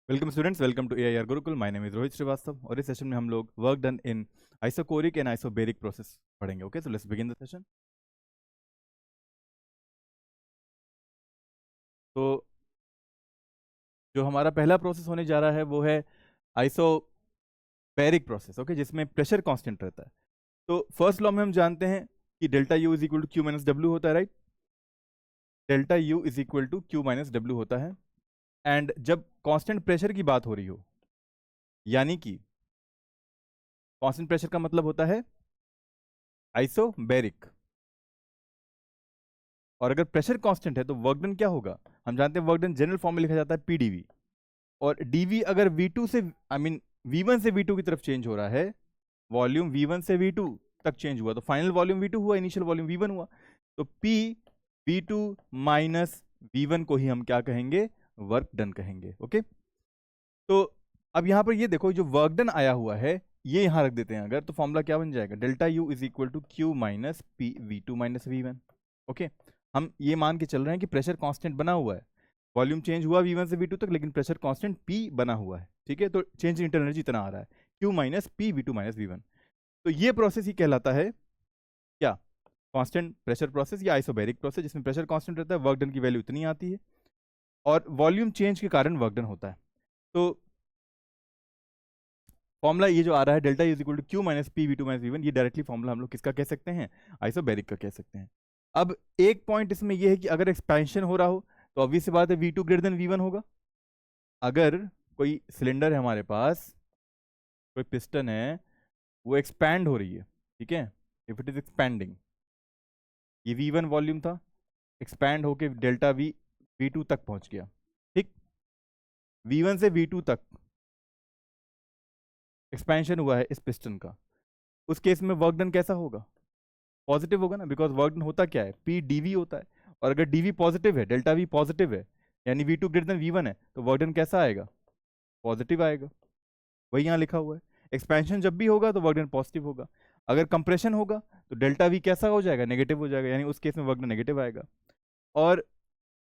Welcome students, welcome to AIR Gurukul. My name is Rohit Shrivastava और इस session में हम लोग work done in isochoric and isobaric process पढ़ेंगे। Okay, so let's begin the session. तो जो हमारा पहला प्रोसेस होने जा रहा है वो है आइसोबेरिक प्रोसेस। ओके, जिसमें प्रेशर कांस्टेंट रहता है। तो फर्स्ट लॉ में हम जानते हैं कि delta U is equal to Q minus W होता है, right. Delta U is equal to Q minus W होता है। एंड जब कांस्टेंट प्रेशर की बात हो रही हो, यानी कि कांस्टेंट प्रेशर का मतलब होता है आइसोबेरिक, और अगर प्रेशर कांस्टेंट है तो वर्क डन क्या होगा। हम जानते हैं वर्क डन जनरल फॉर्म में लिखा जाता है पीडीवी, और डीवी अगर V2 से V1 से V2 की तरफ चेंज हो रहा है, वॉल्यूम V1 से V2 तक चेंज हुआ तो फाइनल वॉल्यूम V2 हुआ, इनिशियल वॉल्यूम V1 हुआ। तो P V2 माइनस V1 को ही हम क्या कहेंगे, वर्क डन कहेंगे। ओके, तो अब यहां पर ये देखो, जो वर्क डन आया हुआ है ये यहां रख देते हैं अगर, तो फॉर्मूला क्या बन जाएगा, delta U is equal to Q minus P V2 minus V1। Okay, हम ये मान के चल रहे हैं कि प्रेशर कांस्टेंट बना हुआ है, वॉल्यूम चेंज हुआ V1 से V2 तक, लेकिन प्रेशर कांस्टेंट P बना हुआ है। ठीक है, तो चेंज इन इंटरनल एनर्जी इतना आ रहा है, Q minus P V2 minus V1। तो ये प्रोसेस ही कहलाता है क्या, कांस्टेंट प्रेशर प्रोसेस या आइसोबैरिक प्रोसेस, जिसमें प्रेशर कांस्टेंट रहता है, वर्क डन की वैल्यू इतनी आती है और वॉल्यूम चेंज के कारण वर्क डन होता है। तो फॉर्मूला ये जो आ रहा है delta is equal to Q minus P V2 minus V1, ये डायरेक्टली फॉर्मूला हम लोग किसका कह सकते हैं, आइसोबैरिक का कह सकते हैं। अब एक पॉइंट इसमें यह है कि अगर एक्सपेंशन हो रहा हो तो ऑब्वियस सी बात है V2 ग्रेटर देन V1 होगा। अगर कोई सिलेंडर है हमारे पास, कोई पिस्टन है, वो एक्सपैंड हो रही है, ठीक है, इफ इट इज एक्सपैंडिंग, ये V1 वॉल्यूम था, एक्सपैंड होके डेल्टा V2 तक पहुंच गया, ठीक। V1 से V2 तक एक्सपेंशन हुआ है इस पिस्टन का, उस केस में वर्क डन कैसा होगा, पॉजिटिव होगा ना, बिकॉज वर्क डन होता क्या है, पी डीवी होता है। और अगर डीवी पॉजिटिव है, डेल्टा वी पॉजिटिव है, यानी V2 ग्रेटर देन V1 है, तो वर्क डन कैसा आएगा, पॉजिटिव आएगा। वही यहाँ लिखा हुआ है, एक्सपेंशन जब भी होगा तो वर्क डन पॉजिटिव होगा। अगर कंप्रेशन होगा तो डेल्टा वी कैसा हो जाएगा, नेगेटिव हो जाएगा, यानी उस केस में वर्क डन नेगेटिव आएगा। और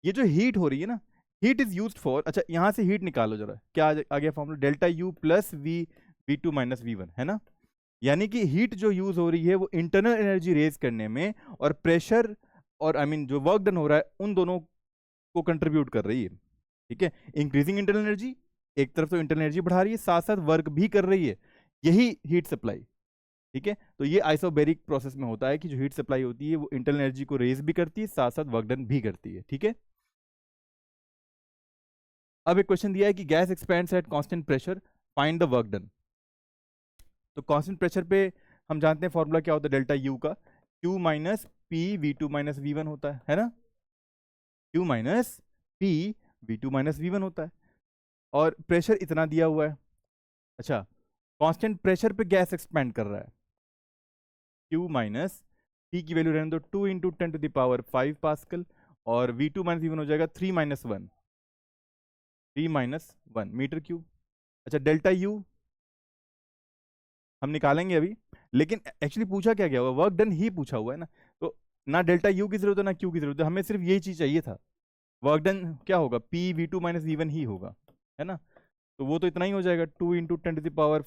ये जो हीट हो रही है ना, हीट इज यूज्ड फॉर, अच्छा यहाँ से हीट निकालो जरा, क्या आ गया formula, delta U plus V2 minus V1, है ना। यानी कि हीट जो यूज हो रही है वो इंटरनल एनर्जी रेज करने में और प्रेशर और जो वर्क डन हो रहा है उन दोनों को कंट्रीब्यूट कर रही है। ठीक है, इंक्रीजिंग इंटरनल एनर्जी, एक तरफ तो इंटरनल एनर्जी बढ़ा रही है, साथ साथ वर्क भी कर रही है, यही हीट सप्लाई। ठीक है, तो ये आइसोबेरिक प्रोसेस में होता है कि जो हीट सप्लाई होती है वो इंटरनल एनर्जी को रेज भी करती है, साथ साथ वर्क डन भी करती है। ठीक है, अब एक क्वेश्चन दिया है कि gas expends at constant pressure, find the work done. तो कांस्टेंट प्रेशर पे हम जानते हैं फॉर्मूला क्या होता है डेल्टा यू का, Q minus P V2 minus V1 होता है ना, Q minus P V2 minus V1 होता है, और प्रेशर इतना दिया हुआ है। अच्छा, कांस्टेंट प्रेशर पे गैस एक्सपेंड कर रहा है, Q माइनस पी की वैल्यू रहने दो 2 इंटू 10⁵ पास्कल, और V2 माइनस V1 हो जाएगा 3 - 1 मीटर क्यूब। अच्छा, डेल्टा यू हम निकालेंगे अभी, लेकिन एक्चुअली पूछा क्या गया हुआ, वर्क डन ही पूछा हुआ है ना, तो ना डेल्टा यू की जरूरत है ना क्यू की जरूरत है, हमें सिर्फ यही चीज चाहिए था, वर्क डन क्या होगा, पी V2 माइनस V1 ही होगा, है ना। तो वो तो इतना ही हो जाएगा, 2 इंटू 10⁵,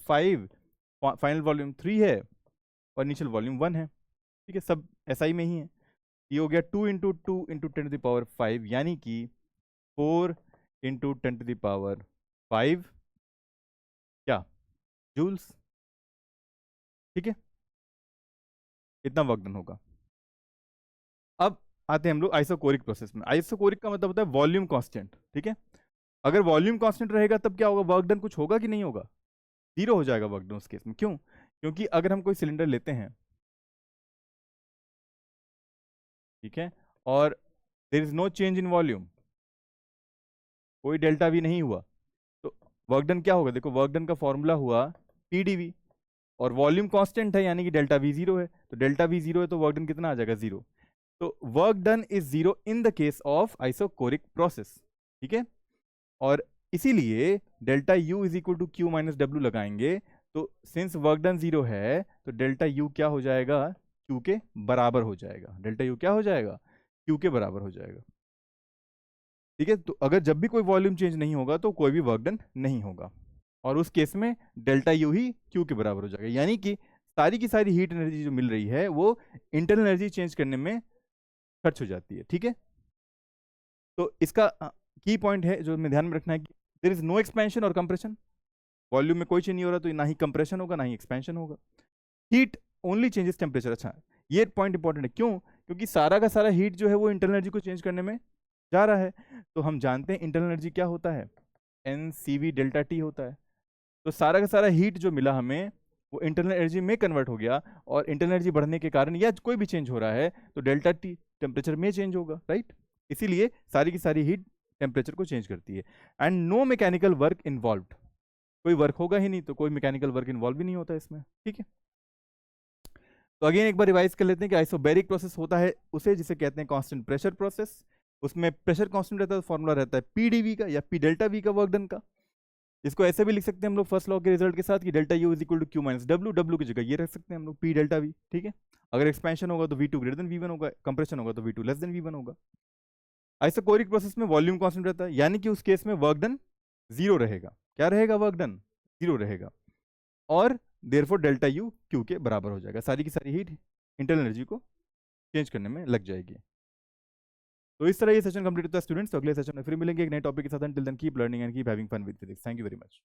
फाइनल वॉल्यूम 3 है और इनिशियल वॉल्यूम 1 है। ठीक है, सब SI में ही है। ये हो गया 2 इंटू 10⁵, यानी कि 4 इंटू 10⁵ क्या, जूल्स। ठीक है, इतना वर्क डन होगा। अब आते हैं हम लोग आइसोकोरिक प्रोसेस में। आइसोकोरिक का मतलब होता है वॉल्यूम कांस्टेंट। ठीक है, अगर वॉल्यूम कांस्टेंट रहेगा तब क्या होगा, वर्क डन कुछ होगा कि नहीं होगा, जीरो हो जाएगा वर्क डन उस केस में। क्यों, क्योंकि अगर हम कोई सिलेंडर लेते हैं, ठीक है, और there is no change in volume, कोई डेल्टा वी नहीं हुआ, तो वर्क डन क्या होगा, देखो वर्क डन का फॉर्मूला हुआ पीडीवी, और वॉल्यूम कांस्टेंट है यानी कि डेल्टा वी जीरो है, तो डेल्टा वी जीरो है तो वर्क डन कितना आ जाएगा, जीरो। तो work done is zero in the case of isochoric process. ठीक है, और इसीलिए delta U is equal to Q minus W लगाएंगे, तो सिंस वर्क डन जीरो है तो डेल्टा यू क्या हो जाएगा, क्यू के बराबर हो जाएगा, डेल्टा यू क्या हो जाएगा, क्यू के बराबर हो जाएगा। ठीक है, तो अगर जब भी कोई वॉल्यूम चेंज नहीं होगा तो कोई भी वर्क डन नहीं होगा, और उस केस में डेल्टा यू ही क्यू के बराबर हो जाएगा, यानी कि सारी की सारी हीट एनर्जी जो मिल रही है वो इंटरनल एनर्जी चेंज करने में खर्च हो जाती है। ठीक है, तो इसका की पॉइंट है जो हमें ध्यान में रखना है कि देयर इज नो एक्सपेंशन और कंप्रेशन, वॉल्यूम में कोई चेंज नहीं हो रहा तो ना ही कंप्रेशन होगा ना ही एक्सपेंशन होगा, हीट ओनली चेंजेस टेम्परेचर। अच्छा, ये पॉइंट इंपॉर्टेंट है, क्यों? क्योंकि सारा का सारा हीट जो है वो इंटरनल एनर्जी को चेंज करने में जा रहा है, तो हम जानते हैं इंटरनल एनर्जी क्या होता है, n C V delta T होता है। तो सारा का सारा हीट जो मिला हमें वो इंटरनल एनर्जी में कन्वर्ट हो गया, और इंटरनल एनर्जी बढ़ने के कारण या कोई भी चेंज हो रहा है तो डेल्टा टी टेम्परेचर में चेंज होगा, राइट? इसीलिए सारी की सारी हीट टेम्परेचर को चेंज करती है, and no mechanical work involved, कोई वर्क होगा ही नहीं तो कोई मैकेनिकल वर्क इन्वॉल्व भी नहीं होता इसमें। ठीक है, तो अगेन एक बार रिवाइज कर लेते हैं कि आइसोबैरिक प्रोसेस होता है उसे जिसे कहते हैं कांस्टेंट प्रेशर प्रोसेस, उसमें प्रेशर कांस्टेंट रहता है, फॉर्मूला रहता है पी डी वी का या पी डेल्टा वी का वर्क डन का। इसको ऐसे भी लिख सकते हैं हम लोग फर्स्ट लॉ के रिजल्ट के साथ कि delta U is equal to Q minus W, W की जगह ये रख सकते हैं हम लोग पी डेल्टा वी। ठीक है, अगर एक्सपेंशन होगा तो V two greater than V one होगा, कंप्रेशन होगा तो V two less than V one होगा। आइसोकोरिक प्रोसेस में वॉल्यूम कांस्टेंट रहता है, यानी कि उस केस में वर्क डन जीरो रहेगा। क्या रहेगा? वर्क डन जीरो रहेगा, और देयरफॉर डेल्टा यू क्यू के बराबर हो जाएगा, सारी की सारी हीट इंटरनल एनर्जी को चेंज करने में लग जाएगी। तो इस तरह ये सेशन कंप्लीट होता है स्टूडेंट्स, तो अगले सेशन में फिर मिलेंगे एक नए टॉपिक के साथ। Till then keep learning and keep having fun with physics. Thank you very much.